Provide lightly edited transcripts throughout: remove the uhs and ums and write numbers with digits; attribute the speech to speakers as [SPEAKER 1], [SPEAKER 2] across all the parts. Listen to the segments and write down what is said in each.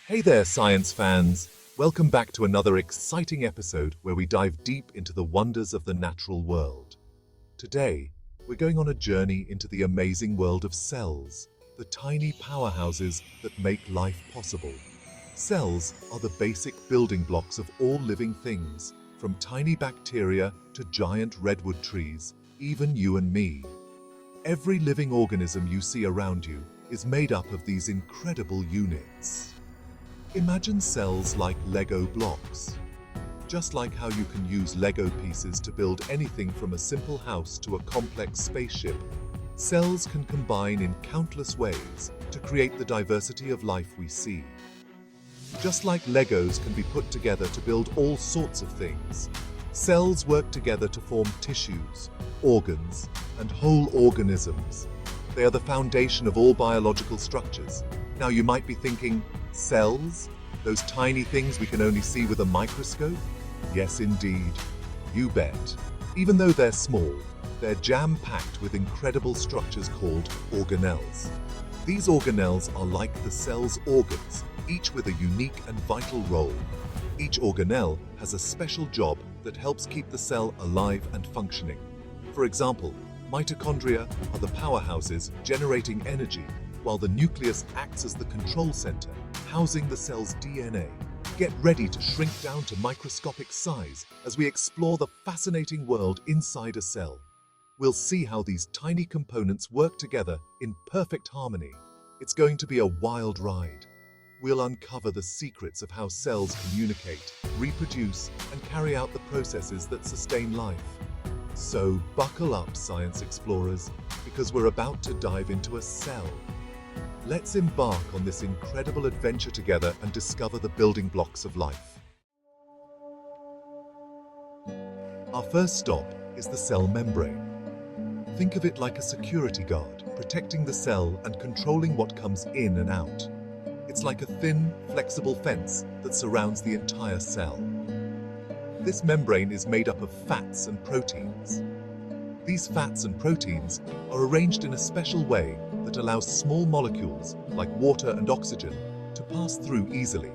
[SPEAKER 1] Hey there, science fans! Welcome back to another exciting episode where we dive deep into the wonders of the natural world. Today, we're going on a journey into the amazing world of cells, the tiny powerhouses that make life possible. Cells are the basic building blocks of all living things, from tiny bacteria to giant redwood trees, even you and me. Every living organism you see around you is made up of these incredible units. Imagine cells like Lego blocks. Just like how you can use Lego pieces to build anything from a simple house to a complex spaceship, cells can combine in countless ways to create the diversity of life we see. Just like Legos can be put together to build all sorts of things, cells work together to form tissues, organs, and whole organisms. They are the foundation of all biological structures. Now you might be thinking, cells? Those tiny things we can only see with a microscope? Yes, indeed. You bet. Even though they're small, they're jam-packed with incredible structures called organelles. These organelles are like the cell's organs, each with a unique and vital role. Each organelle has a special job that helps keep the cell alive and functioning. For example, mitochondria are the powerhouses generating energy, while the nucleus acts as the control center, housing the cell's DNA. Get ready to shrink down to microscopic size as we explore the fascinating world inside a cell. We'll see how these tiny components work together in perfect harmony. It's going to be a wild ride. We'll uncover the secrets of how cells communicate, reproduce, and carry out the processes that sustain life. So buckle up, science explorers, because we're about to dive into a cell. Let's embark on this incredible adventure together and discover the building blocks of life. Our first stop is the cell membrane. Think of it like a security guard, protecting the cell and controlling what comes in and out. It's like a thin, flexible fence that surrounds the entire cell. This membrane is made up of fats and proteins. These fats and proteins are arranged in a special way that allows small molecules, like water and oxygen, to pass through easily.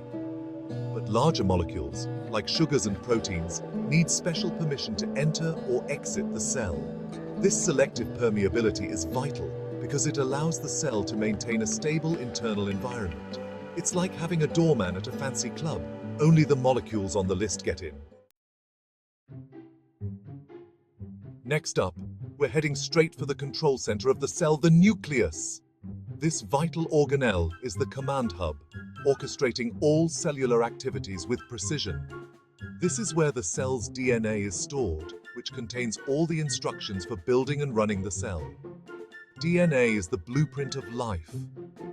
[SPEAKER 1] But larger molecules, like sugars and proteins, need special permission to enter or exit the cell. This selective permeability is vital because it allows the cell to maintain a stable internal environment. It's like having a doorman at a fancy club. Only the molecules on the list get in. Next up, we're heading straight for the control center of the cell, the nucleus. This vital organelle is the command hub, orchestrating all cellular activities with precision. This is where the cell's DNA is stored, which contains all the instructions for building and running the cell. DNA is the blueprint of life,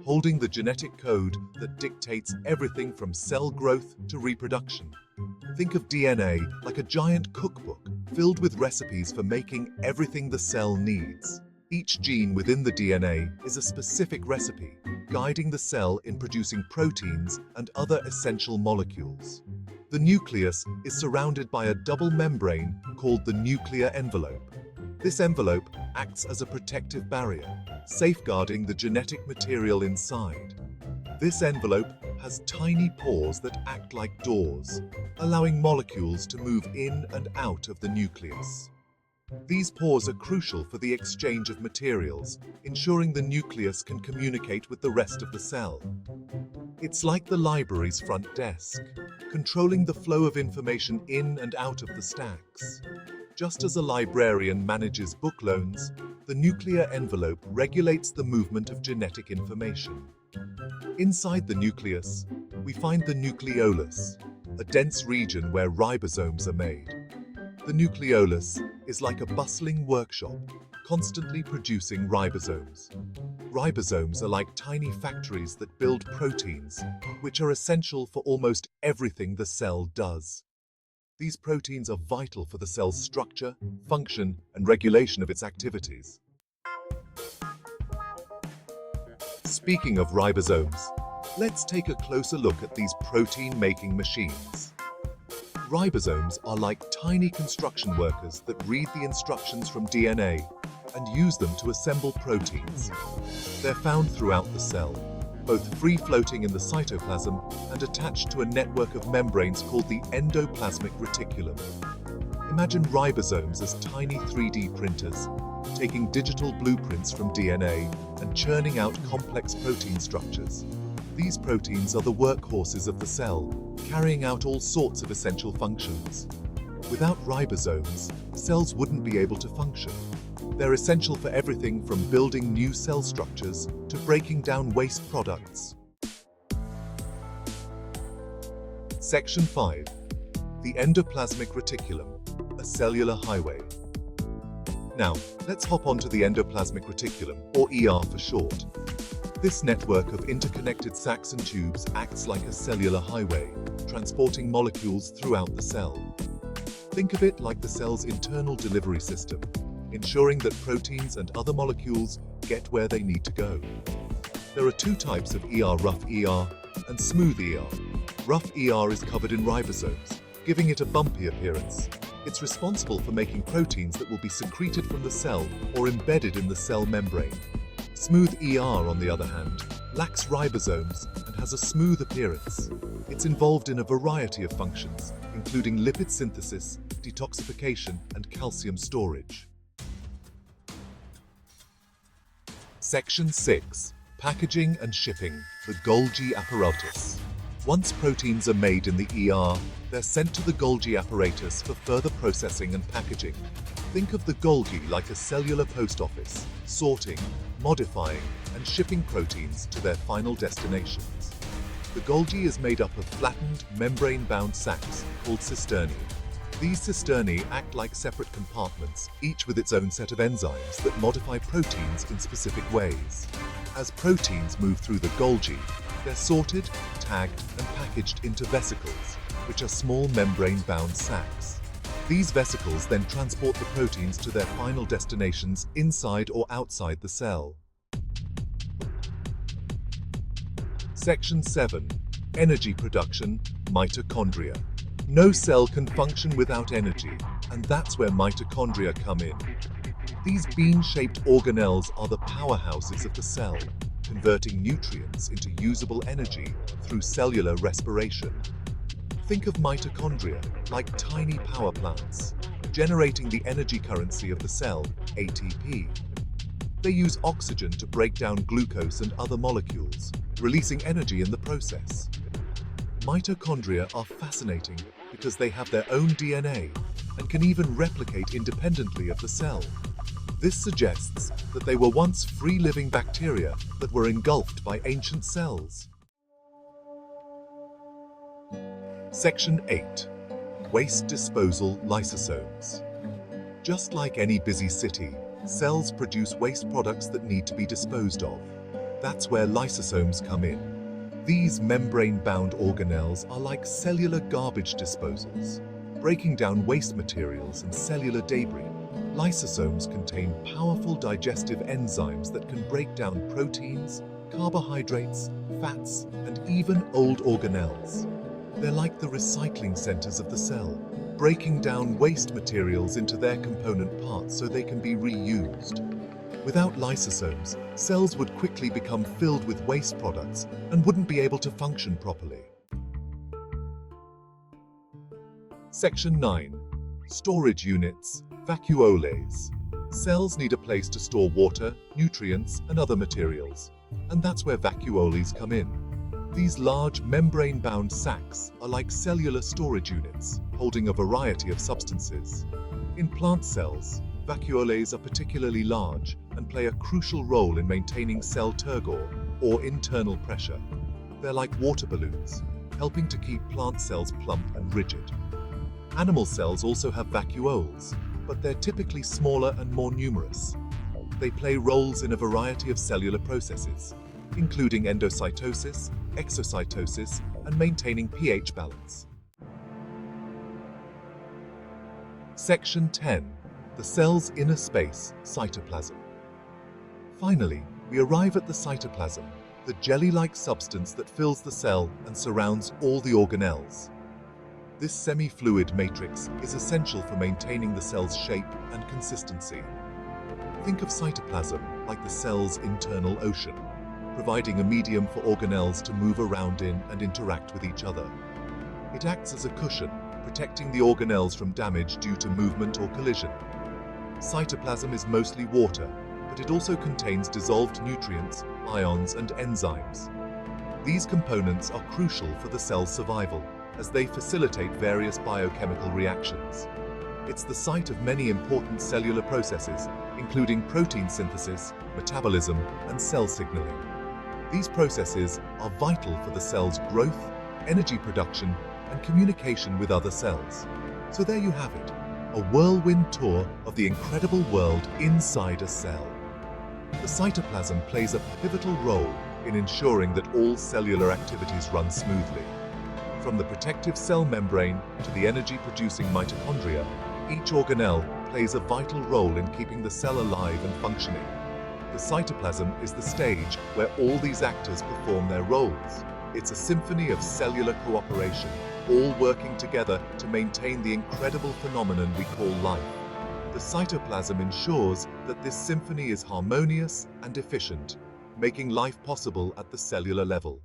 [SPEAKER 1] holding the genetic code that dictates everything from cell growth to reproduction. Think of DNA like a giant cookbook filled with recipes for making everything the cell needs. Each gene within the DNA is a specific recipe, guiding the cell in producing proteins and other essential molecules. The nucleus is surrounded by a double membrane called the nuclear envelope. This envelope acts as a protective barrier, safeguarding the genetic material inside. This envelope has tiny pores that act like doors, allowing molecules to move in and out of the nucleus. These pores are crucial for the exchange of materials, ensuring the nucleus can communicate with the rest of the cell. It's like the library's front desk, controlling the flow of information in and out of the stacks. Just as a librarian manages book loans, the nuclear envelope regulates the movement of genetic information. Inside the nucleus, we find the nucleolus, a dense region where ribosomes are made. The nucleolus is like a bustling workshop, constantly producing ribosomes. Ribosomes are like tiny factories that build proteins, which are essential for almost everything the cell does. These proteins are vital for the cell's structure, function, and regulation of its activities. Speaking of ribosomes, let's take a closer look at these protein-making machines. Ribosomes are like tiny construction workers that read the instructions from DNA and use them to assemble proteins. They're found throughout the cell, both free-floating in the cytoplasm and attached to a network of membranes called the endoplasmic reticulum. Imagine ribosomes as tiny 3D printers, taking digital blueprints from DNA and churning out complex protein structures. These proteins are the workhorses of the cell, carrying out all sorts of essential functions. Without ribosomes, cells wouldn't be able to function. They're essential for everything from building new cell structures to breaking down waste products. Section 5. The endoplasmic reticulum, a cellular highway. Now, let's hop onto the endoplasmic reticulum, or ER for short. This network of interconnected sacs and tubes acts like a cellular highway, transporting molecules throughout the cell. Think of it like the cell's internal delivery system, ensuring that proteins and other molecules get where they need to go. There are two types of ER: rough ER and smooth ER. Rough ER is covered in ribosomes, giving it a bumpy appearance. It's responsible for making proteins that will be secreted from the cell or embedded in the cell membrane. Smooth ER, on the other hand, lacks ribosomes and has a smooth appearance. It's involved in a variety of functions, including lipid synthesis, detoxification, and calcium storage. Section 6. Packaging and shipping, the Golgi apparatus. Once proteins are made in the ER, they're sent to the Golgi apparatus for further processing and packaging. Think of the Golgi like a cellular post office, sorting, modifying, and shipping proteins to their final destinations. The Golgi is made up of flattened, membrane-bound sacs called cisternae. These cisternae act like separate compartments, each with its own set of enzymes that modify proteins in specific ways. As proteins move through the Golgi, they're sorted, tagged, and packaged into vesicles, which are small membrane-bound sacs. These vesicles then transport the proteins to their final destinations inside or outside the cell. Section 7. Energy production, mitochondria. No cell can function without energy, and that's where mitochondria come in. These bean-shaped organelles are the powerhouses of the cell, converting nutrients into usable energy through cellular respiration. Think of mitochondria like tiny power plants, generating the energy currency of the cell, ATP. They use oxygen to break down glucose and other molecules, releasing energy in the process. Mitochondria are fascinating because they have their own DNA and can even replicate independently of the cell. This suggests that they were once free-living bacteria that were engulfed by ancient cells. Section 8. Waste disposal lysosomes. Just like any busy city, cells produce waste products that need to be disposed of. That's where lysosomes come in. These membrane-bound organelles are like cellular garbage disposals, breaking down waste materials and cellular debris. Lysosomes contain powerful digestive enzymes that can break down proteins, carbohydrates, fats, and even old organelles. They're like the recycling centers of the cell, breaking down waste materials into their component parts so they can be reused. Without lysosomes, cells would quickly become filled with waste products and wouldn't be able to function properly. Section 9. Storage units, vacuoles. Cells need a place to store water, nutrients, and other materials, and that's where vacuoles come in. These large membrane-bound sacs are like cellular storage units, holding a variety of substances. In plant cells, vacuoles are particularly large and play a crucial role in maintaining cell turgor, or internal pressure. They're like water balloons, helping to keep plant cells plump and rigid. Animal cells also have vacuoles, but they're typically smaller and more numerous. They play roles in a variety of cellular processes, including endocytosis, exocytosis, and maintaining pH balance. Section 10. The cell's inner space, cytoplasm. Finally, we arrive at the cytoplasm, the jelly-like substance that fills the cell and surrounds all the organelles. This semi-fluid matrix is essential for maintaining the cell's shape and consistency. Think of cytoplasm like the cell's internal ocean. providing a medium for organelles to move around in and interact with each other. It acts as a cushion, protecting the organelles from damage due to movement or collision. Cytoplasm is mostly water, but it also contains dissolved nutrients, ions, and enzymes. These components are crucial for the cell's survival, as they facilitate various biochemical reactions. It's the site of many important cellular processes, including protein synthesis, metabolism, and cell signaling. These processes are vital for the cell's growth, energy production, and communication with other cells. So there you have it, a whirlwind tour of the incredible world inside a cell. The cytoplasm plays a pivotal role in ensuring that all cellular activities run smoothly. From the protective cell membrane to the energy-producing mitochondria, each organelle plays a vital role in keeping the cell alive and functioning. The cytoplasm is the stage where all these actors perform their roles. It's a symphony of cellular cooperation, all working together to maintain the incredible phenomenon we call life. The cytoplasm ensures that this symphony is harmonious and efficient, making life possible at the cellular level.